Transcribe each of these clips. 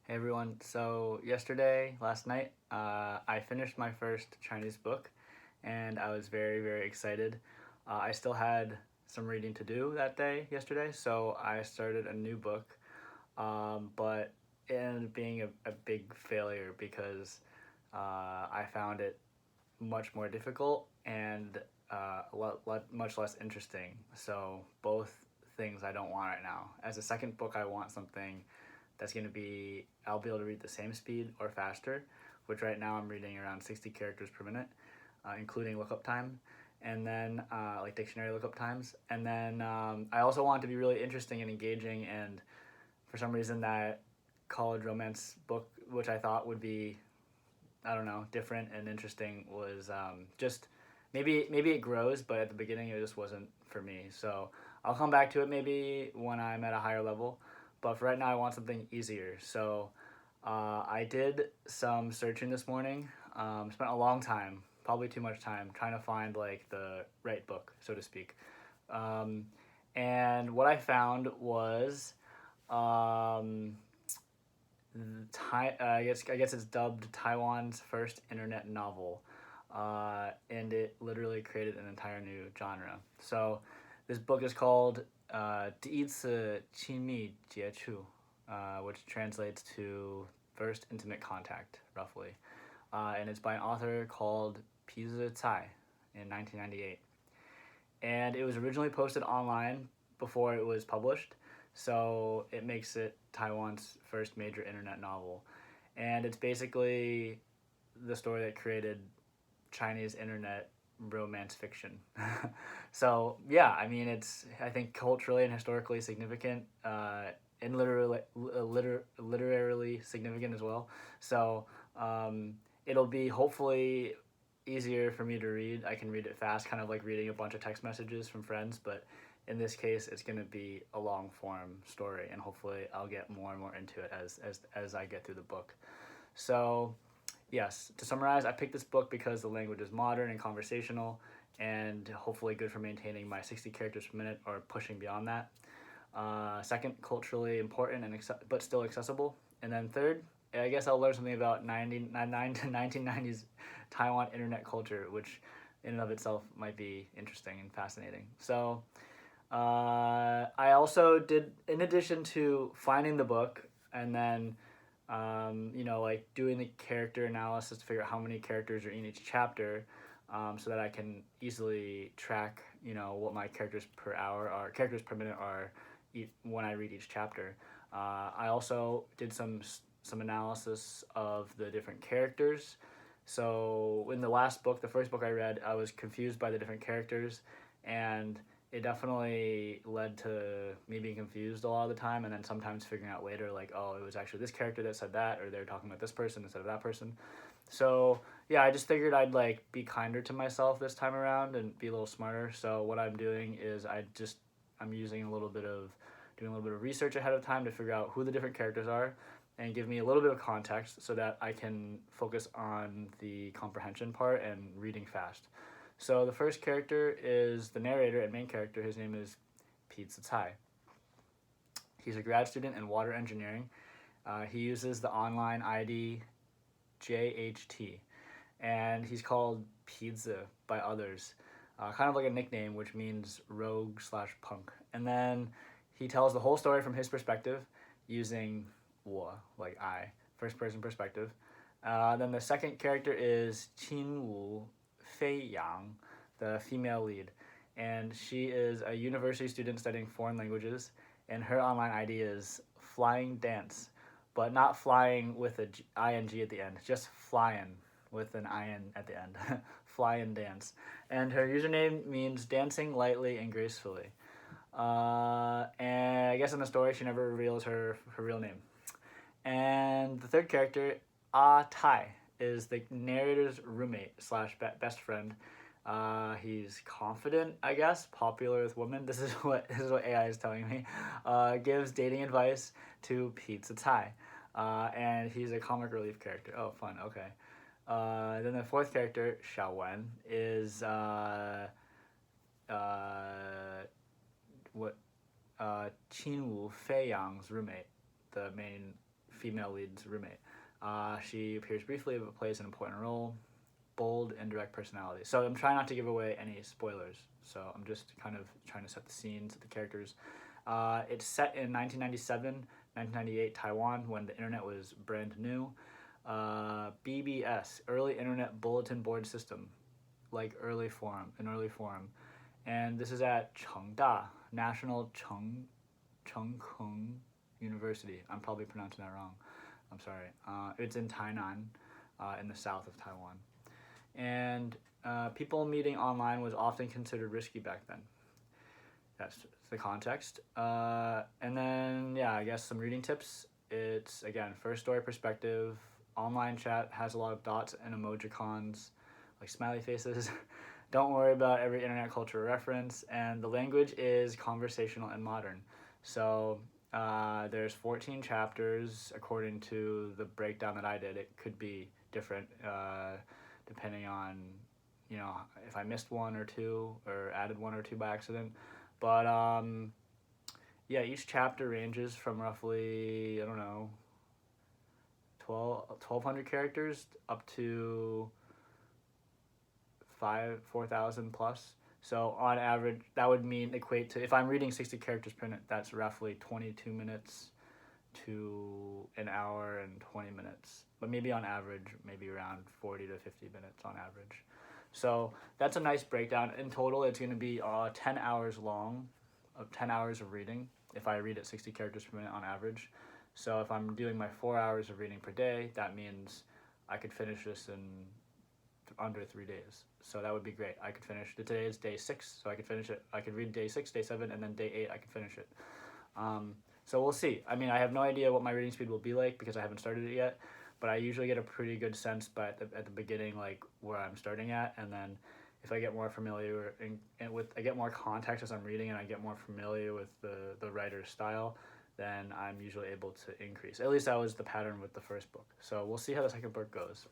Hey everyone. So last night, I finished my first Chinese book, and I was very, very excited. I still had some reading to do that day yesterday, so I started a new book, but it ended up being a big failure because I found it much more difficult and much less interesting. So both things I don't want right now. As a second book, I want something that's going to be, I'll be able to read the same speed or faster, which right now I'm reading around 60 characters per minute, including lookup time, and then like dictionary lookup times. And then I also want it to be really interesting and engaging. And for some reason, that college romance book, which I thought would be, I don't know, different and interesting, was just maybe it grows, but at the beginning it just wasn't for me. So I'll come back to it maybe when I'm at a higher level, but for right now I want something easier. So I did some searching this morning. Spent a long time, probably too much time, trying to find like the right book, so to speak. Um, and what I found was um, I guess it's dubbed Taiwan's first internet novel, and it literally created an entire new genre. So, this book is called 第一次亲密接触, which translates to first intimate contact, roughly, and it's by an author called Ch.1 in 1998, and it was originally posted online before it was published, so it makes it Taiwan's first major internet novel. And it's basically the story that created Chinese internet romance fiction. So yeah, I mean, it's, I think, culturally and historically significant, and literarily significant as well. So it'll be hopefully easier for me to read. I can read it fast, kind of like reading a bunch of text messages from friends, but in this case, it's going to be a long form story, and hopefully, I'll get more and more into it as I get through the book. So, yes, to summarize, I picked this book because the language is modern and conversational, and hopefully good for maintaining my 60 characters per minute or pushing beyond that. Second, culturally important but still accessible. And then third, I guess I'll learn something about 1990s Taiwan internet culture, which in and of itself might be interesting and fascinating. So I also did, in addition to finding the book and then, like doing the character analysis to figure out how many characters are in each chapter, so that I can easily track, what my characters per hour or characters per minute are when I read each chapter. I also did some analysis of the different characters. So in the last book, the first book I read, I was confused by the different characters, and it definitely led to me being confused a lot of the time, and then sometimes figuring out later, like, oh, it was actually this character that said that, or they're talking about this person instead of that person. So yeah, I just figured I'd like be kinder to myself this time around and be a little smarter. So what I'm doing is I'm using a little bit of doing a little bit of research ahead of time to figure out who the different characters are and give me a little bit of context so that I can focus on the comprehension part and reading fast. So the first character is the narrator and main character. His name is Pizza Tai. He's a grad student in water engineering. He uses the online ID JHT, and he's called Pizza by others, kind of like a nickname, which means rogue slash punk. And then he tells the whole story from his perspective using 我, like I, first person perspective. Then the second character is Qinwu Fei Yang, the female lead, and she is a university student studying foreign languages, and her online ID is Flying Dance, but not flying with a ing at the end, just flying with an in at the end. Fly and dance. And her username means dancing lightly and gracefully. And I guess in the story, she never reveals her real name. And the third character, Tai, is the narrator's roommate slash best friend. He's confident, I guess, popular with women. This is what AI is telling me. Gives dating advice to Pizza Tai, and he's a comic relief character. Oh, fun. Okay. Then the fourth character, Ch.1, is Qinwu Feiyang's roommate, the main female lead's roommate. She appears briefly but plays an important role. Bold and direct personality. So I'm trying not to give away any spoilers. So I'm just kind of trying to set the scene, set the characters. It's set in 1997, 1998 Taiwan when the internet was brand new. BBS, Early Internet Bulletin Board System, like early forum, an early forum. And this is at Chengda, National Chengkung University. I'm probably pronouncing that wrong. I'm sorry. It's in Tainan, in the south of Taiwan. And people meeting online was often considered risky back then. That's the context. And then, yeah, I guess some reading tips. It's, again, first story perspective. Online chat has a lot of dots and emojicons, like smiley faces. Don't worry about every internet culture reference. And the language is conversational and modern. So there's 14 chapters according to the breakdown that I did. It could be different depending on, if I missed one or two or added one or two by accident. But yeah, each chapter ranges from roughly, 1,200 characters up to 4,000 plus. So on average, that would equate to, if I'm reading 60 characters per minute, that's roughly 22 minutes to an hour and 20 minutes. But maybe on average, maybe around 40 to 50 minutes on average. So that's a nice breakdown. In total, it's going to be 10 hours long, 10 hours of reading, if I read at 60 characters per minute on average. So if I'm doing my 4 hours of reading per day, that means I could finish this in under 3 days. So that would be great. I could finish, today is day 6, so I could finish it. I could read day 6, day 7, and then day 8 I could finish it. So we'll see. I mean, I have no idea what my reading speed will be like because I haven't started it yet, but I usually get a pretty good sense at the beginning, like where I'm starting at, and then if I get more familiar I get more context as I'm reading and I get more familiar with the writer's style, then I'm usually able to increase. At least that was the pattern with the first book. So we'll see how the second book goes.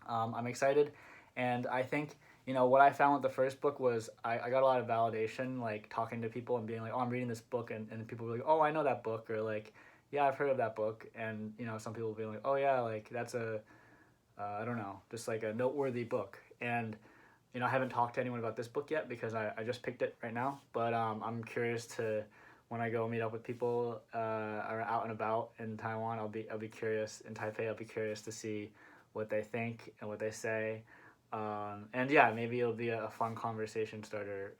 I'm excited, and I think, what I found with the first book was I got a lot of validation, like talking to people and being like, oh, I'm reading this book, and people were like, oh, I know that book, or like, yeah, I've heard of that book, and, some people will be like, oh, yeah, like, that's I don't know, just like a noteworthy book, and, I haven't talked to anyone about this book yet because I just picked it right now, but I'm curious to, when I go meet up with people or out and about in Taiwan, I'll be curious, in Taipei, I'll be curious to see what they think and what they say. And yeah, maybe it'll be a fun conversation starter.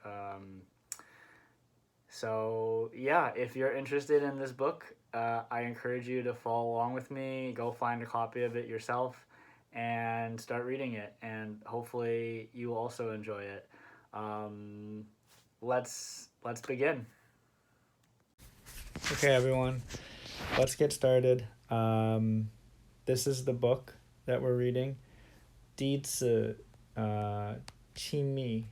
So yeah, if you're interested in this book, I encourage you to follow along with me. Go find a copy of it yourself and start reading it. And hopefully you will also enjoy it. Let's begin. Okay, everyone, let's get started. This is the book that we're reading. 第一次亲密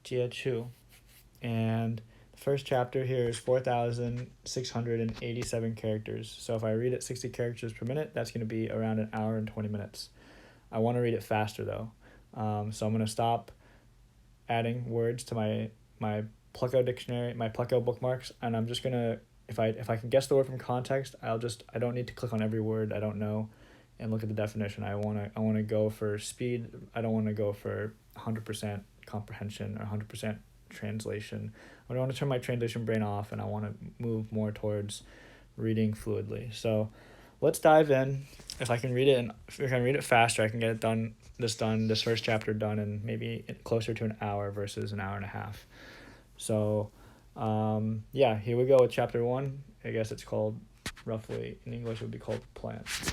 接触, and the first chapter here is 4,687 characters. So if I read it 60 characters per minute, that's going to be around an hour and 20 minutes. I want to read it faster though, so I'm going to stop adding words to my Plucko dictionary, my Plucko bookmarks, and I'm just going to, if I can guess the word from context, I don't need to click on every word I don't know and look at the definition. I want to go for speed. I don't want to go for 100% comprehension or 100% translation. I want to turn my translation brain off, and I want to move more towards reading fluidly. So let's dive in. If I can read it faster, I can get this first chapter done in maybe closer to an hour versus an hour and a half. So yeah, here we go with chapter 1. I guess it's called, roughly in English it would be called Plants.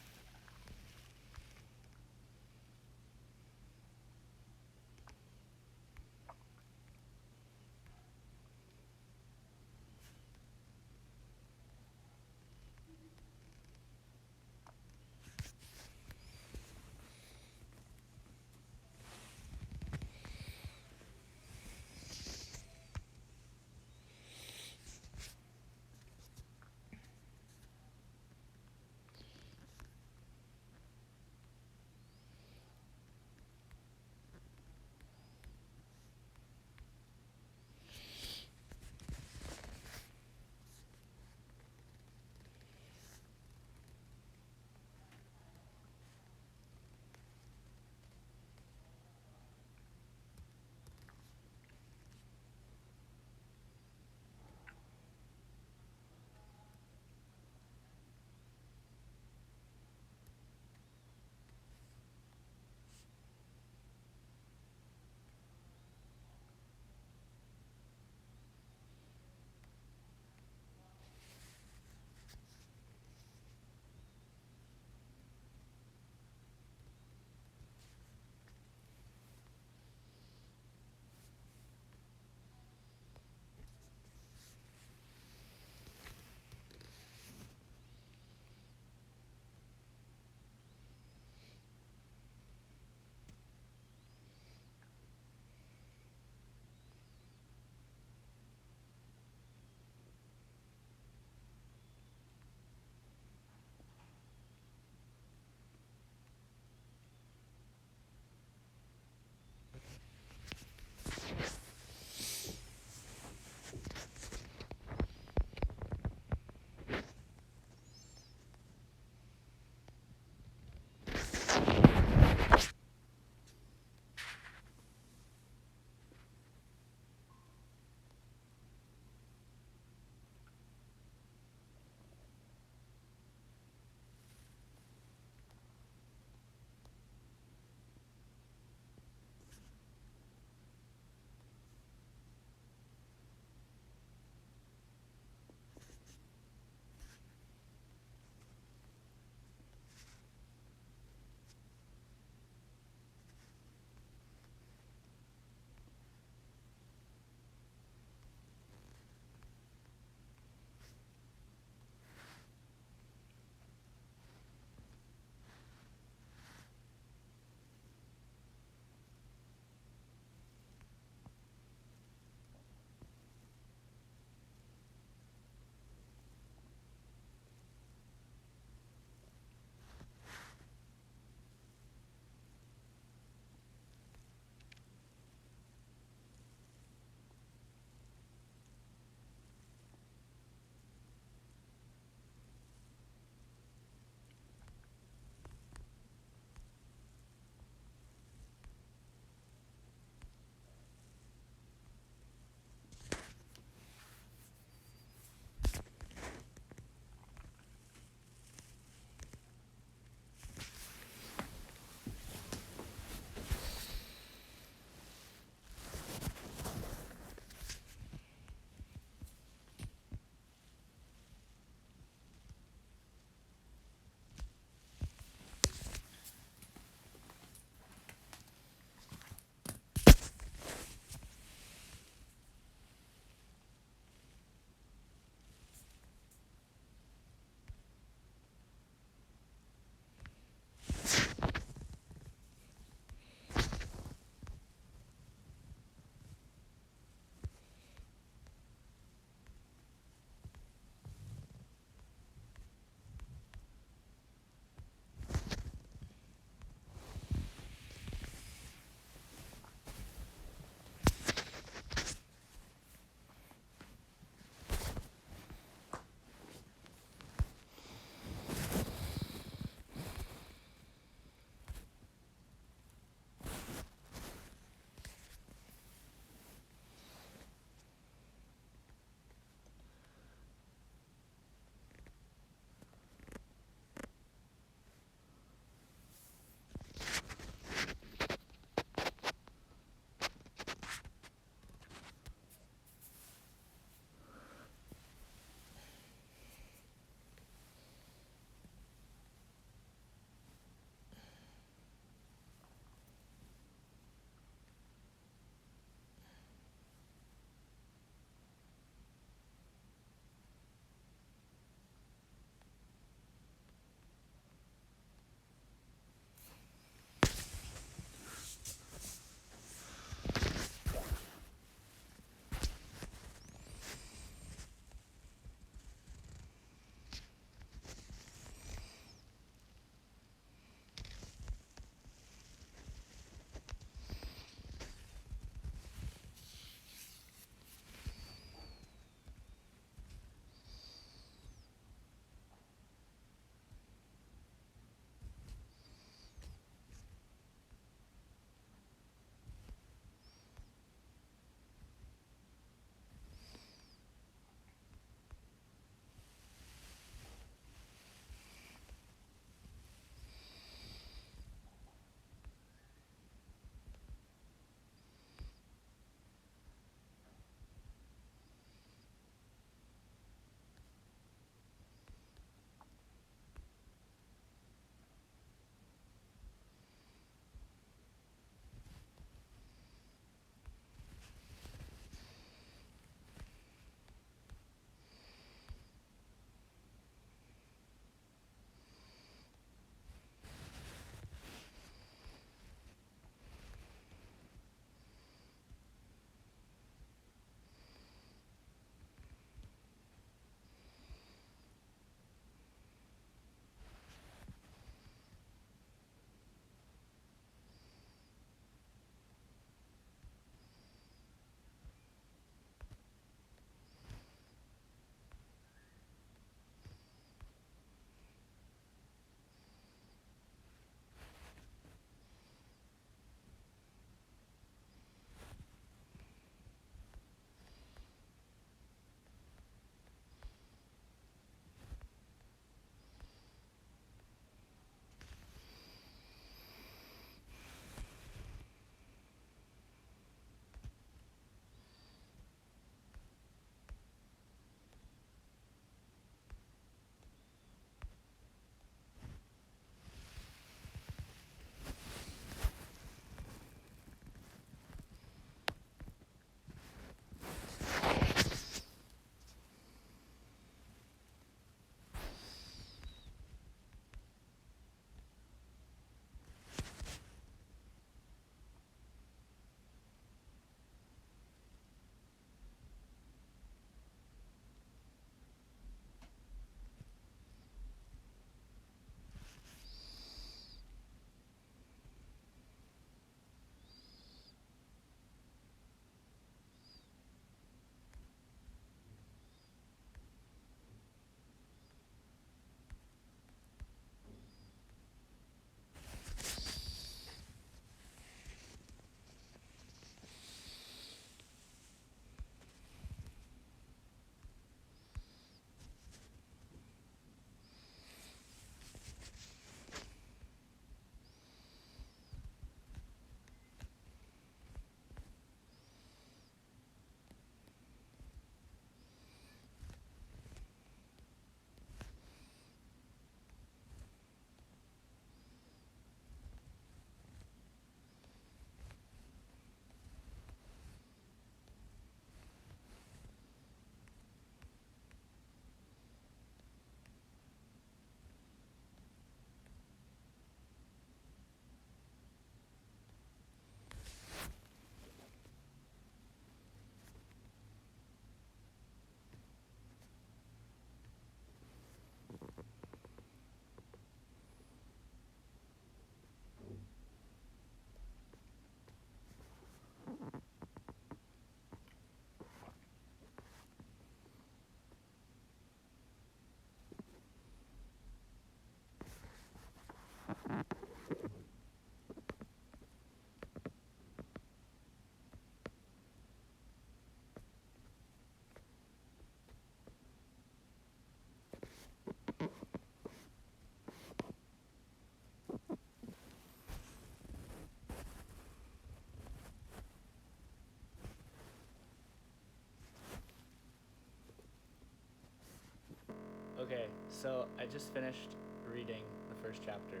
Okay, so I just finished reading the first chapter.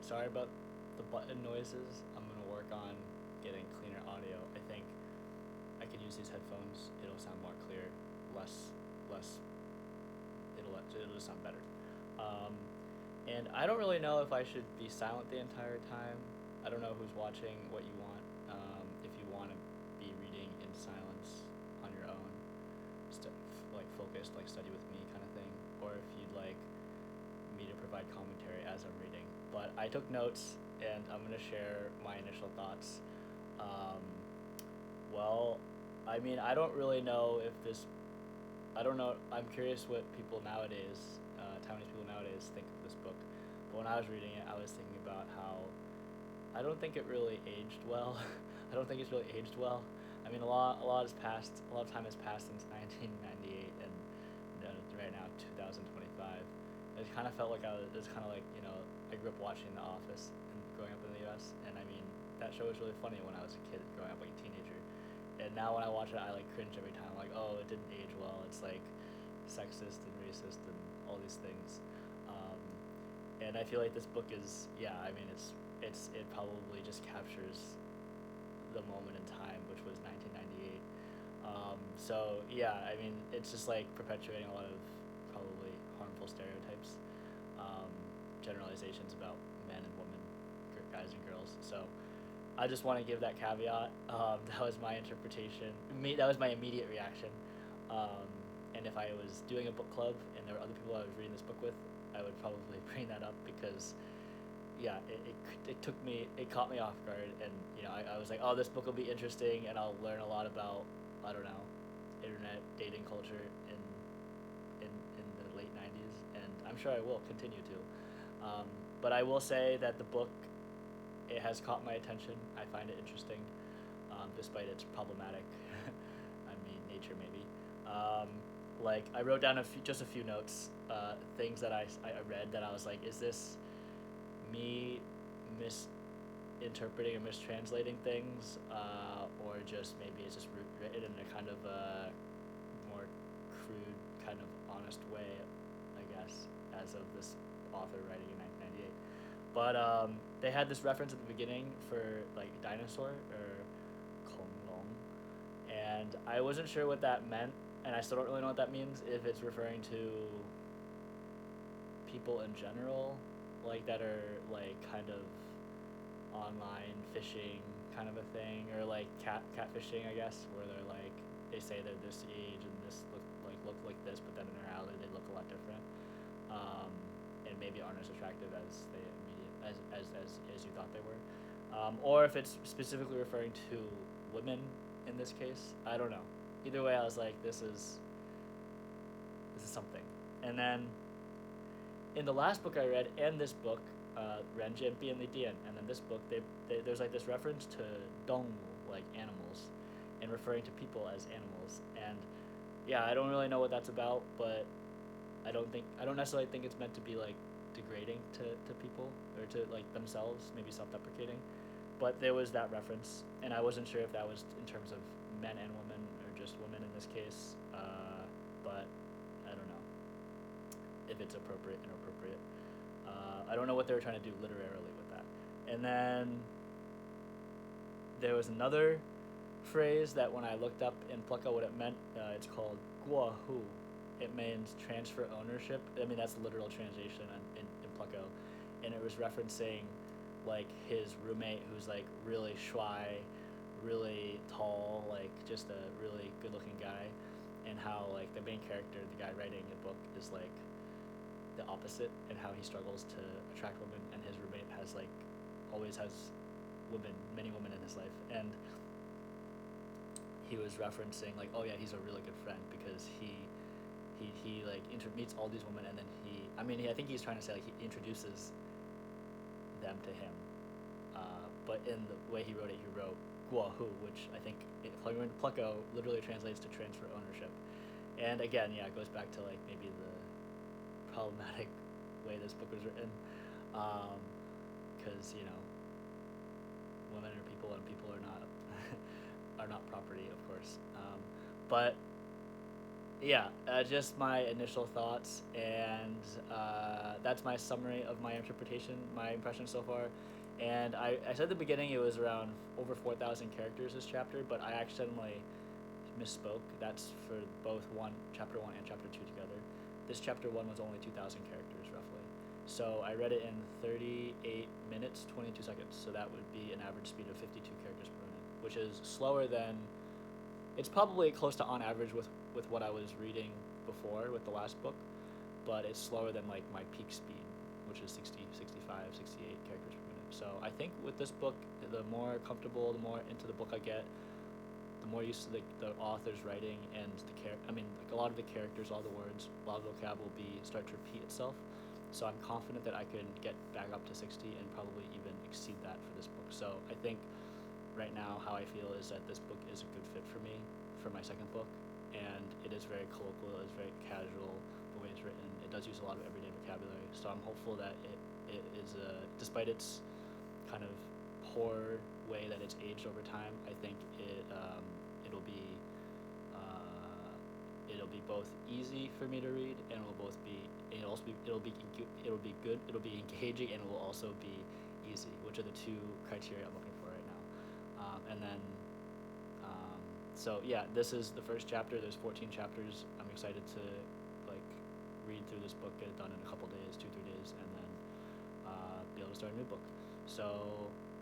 Sorry about the button noises. I'm gonna work on getting cleaner audio. I think I could use these headphones. It'll sound more clear, less. It'll just sound better. Um, and I don't really know if I should be silent the entire time. I don't know who's watching, what you want. If you want to be reading in silence on your own, like focused, like study with me kind of thing, or if you'd like me to provide commentary as I'm reading. But I took notes, and I'm gonna share my initial thoughts. Um, well, I mean, I don't really know if this. I don't know. I'm curious what people nowadays, Taiwanese people nowadays, think of this book. But when I was reading it, I was thinking about how I don't think it really aged well. I don't think it's really aged well. I mean, a lot has passed. A lot of time has passed since 1998, and right now 2025. It kind of felt like it was kind of like I grew up watching The Office and growing up in the U.S. And I mean that show was really funny when I was a kid, growing up like a teenager. And now when I watch it, I like cringe every time. Like, oh, it didn't age well. It's like sexist and racist and all these things. And I feel like this book is, yeah. I mean, it probably just captures the moment in time, which was 1998. So yeah, I mean, it's just like perpetuating a lot of probably harmful stereotypes, um, generalizations about men and women, guys and girls. So I just want to give that caveat. That was my interpretation. That was my immediate reaction. And if I was doing a book club and there were other people I was reading this book with, I would probably bring that up because, yeah, it caught me off guard, and I was like, oh, this book will be interesting, and I'll learn a lot about, I don't know, internet dating culture in the late '90s, and I'm sure I will continue to. But I will say that the book, it has caught my attention. I find it interesting, despite its problematic, I mean, nature maybe. Like I wrote down just a few notes, things that I read that I was like, is this me misinterpreting or mistranslating things, or just maybe it's just written in a kind of more crude, kind of honest way, I guess, as of this author writing in 1998. But they had this reference at the beginning for like dinosaur or konglong, and I wasn't sure what that meant, and I still don't really know what that means. If it's referring to people in general, like that are like kind of online fishing kind of a thing, or like catfishing, I guess, where they're like they say they're this age and this look like this, but then in reality they look a lot different, and maybe aren't as attractive as they as you thought they were, or if it's specifically referring to women in this case. I don't know. Either way, I was like, this is something. And then in the last book I read and this book, Ren Jian Bian Li Dian, and then this book, there's like this reference to dong, like animals, and referring to people as animals. And yeah, I don't really know what that's about, but I don't necessarily think it's meant to be like degrading to people or to like themselves, maybe self-deprecating. But there was that reference, and I wasn't sure if that was in terms of men and women or just women in this case. But I don't know if it's appropriate, inappropriate. I don't know what they were trying to do literarily with that. And then there was another phrase that when I looked up in Plucka what it meant, it's called guahu. It means transfer ownership. I mean, that's the literal translation in Plucko. And it was referencing like his roommate who's like really shy, really tall, like just a really good looking guy, and how like the main character, the guy writing the book, is like the opposite, and how he struggles to attract women, and his roommate always has many women in his life. And he was referencing like, oh yeah, he's a really good friend because he like meets all these women, and then I think he's trying to say like he introduces them to him, but in the way he wrote it, he wrote guahu, which I think plugging into Plucko literally translates to transfer ownership. And again, yeah, it goes back to like maybe the problematic way this book was written, because women are people and people are not are not property, of course. But yeah, just my initial thoughts, and that's my summary of my interpretation, my impression so far. And I said at the beginning it was around over 4,000 characters this chapter, but I accidentally misspoke. That's for both chapter one and chapter two together. This chapter one was only 2,000 characters roughly. So I read it in 38 minutes, 22 seconds. So that would be an average speed of 52 characters per minute, which is slower than. It's probably close to on average with what I was reading before with the last book, but it's slower than like my peak speed, which is 60, 65, 68 characters per minute. So I think with this book, the more comfortable, the more into the book I get, the more used to the author's writing and like a lot of the characters, all the words, a lot of the vocab will start to repeat itself. So I'm confident that I can get back up to 60 and probably even exceed that for this book. So I think right now how I feel is that this book is a good fit for me for my second book, and it is very colloquial, it's very casual the way it's written. It does use a lot of everyday vocabulary, so I'm hopeful that it is despite its kind of poor way that it's aged over time. I think it'll be both easy for me to read, and it'll be good, it'll be engaging, and it will also be easy, which are the two criteria I'm looking for right now. And then so yeah, this is the first chapter. There's 14 chapters. I'm excited to like read through this book, get it done in a couple days, 2-3 days, and then be able to start a new book. So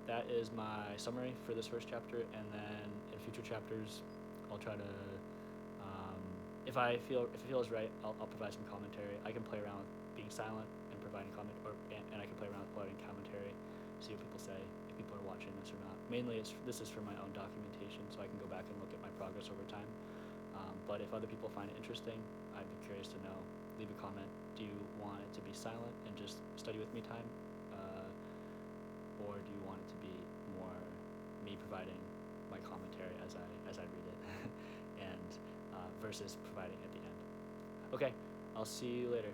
that is my summary for this first chapter, and then in future chapters I'll try to if it feels right, I'll provide some commentary. I can play around with being silent and providing comment, and I can play around with providing commentary, see what people say, if people are watching this or not. Mainly this is for my own documentation, so I can go back and look at my progress over time. But if other people find it interesting, I'd be curious to know. Leave a comment. Do you want it to be silent and just study with me time, or do you want it to be more me providing my commentary as I read it, and versus providing at the end? Okay, I'll see you later.